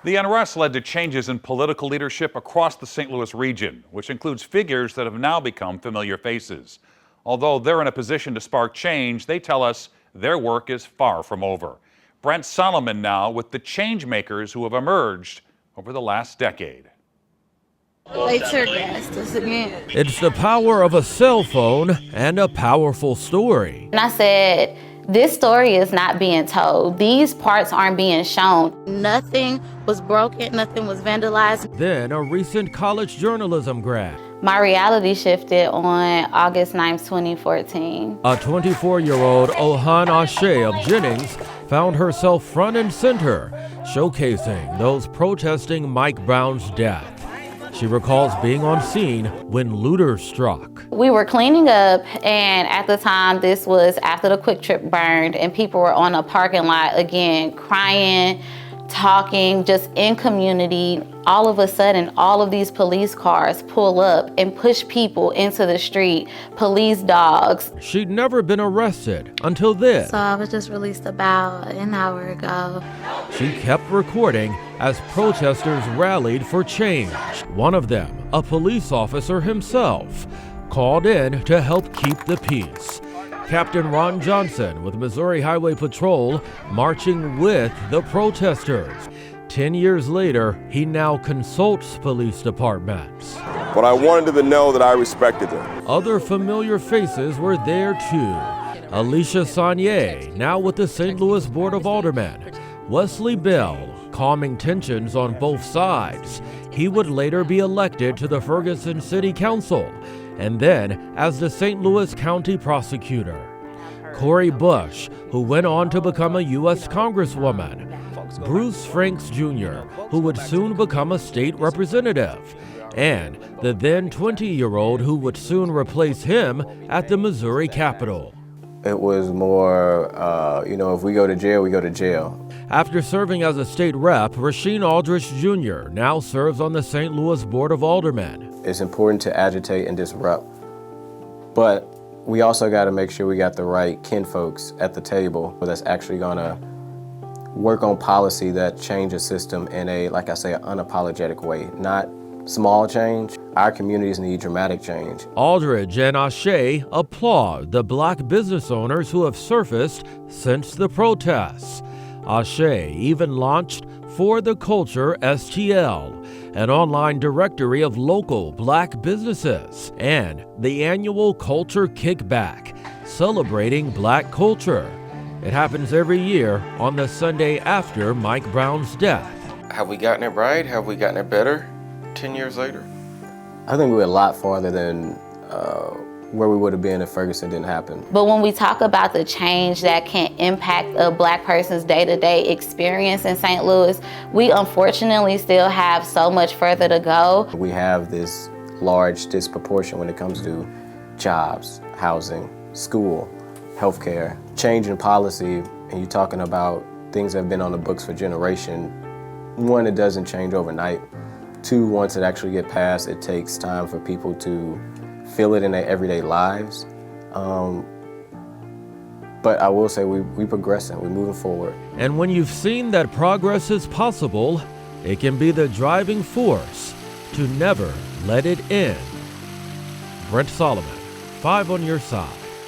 The unrest led to changes in political leadership across the St. Louis region, which includes figures that have now become familiar faces. Although they're in a position to spark change, they tell us their work is far from over. Brent Solomon now with the changemakers who have emerged over the last decade. They tear gassed us again. It's the power of a cell phone and a powerful story. And I said, this story is not being told. These parts aren't being shown. Nothing was broken, nothing was vandalized. Then a recent college journalism grad. My reality shifted on August 9th, 2014. A 24-year-old Ohan Ashe of Jennings found herself front and center, showcasing those protesting Mike Brown's death. She recalls being on scene when looters struck. We were cleaning up, and at the time, this was after the Quick Trip burned, and people were on a parking lot again, crying, talking, just in community. All of a sudden, all of these police cars pull up and push people into the street, police dogs. She'd never been arrested until this. So I was just released about an hour ago. She kept recording as protesters rallied for change. One of them, a police officer himself, called in to help keep the peace. Captain Ron Johnson with Missouri Highway Patrol marching with the protesters. 10 years later, he now consults police departments. But I wanted them to know that I respected them. Other familiar faces were there too. Alicia Saunier, now with the St. Louis Board of Aldermen. Wesley Bell, calming tensions on both sides. He would later be elected to the Ferguson City Council, and then as the St. Louis County Prosecutor. Cori Bush, who went on to become a U.S. Congresswoman. Bruce Franks Jr., who would soon become a state representative. And the then 20-year-old who would soon replace him at the Missouri Capitol. It was more, if we go to jail, we go to jail. After serving as a state rep, Rasheed Aldrich Jr. now serves on the St. Louis Board of Aldermen. It's important to agitate and disrupt, but we also got to make sure we got the right kinfolks at the table that's actually going to work on policy that change a system in a, like I say, an unapologetic way, not small change. Our communities need dramatic change. Aldridge and Ashe applaud the black business owners who have surfaced since the protests. Ashe even launched For the Culture STL, an online directory of local black businesses, and the annual Culture Kickback, celebrating black culture. It happens every year on the Sunday after Mike Brown's death. Have we gotten it right? Have we gotten it better 10 years later? I think we're a lot farther than where we would have been if Ferguson didn't happen. But when we talk about the change that can impact a black person's day-to-day experience in St. Louis, we unfortunately still have so much further to go. We have this large disproportion when it comes to jobs, housing, school, healthcare, change in policy, and you're talking about things that have been on the books for generations. One, it doesn't change overnight. Two, once it actually gets passed, it takes time for people to feel it in their everyday lives. But I will say we're progressing, we're moving forward. And when you've seen that progress is possible, it can be the driving force to never let it end. Brent Solomon, 5 on your side.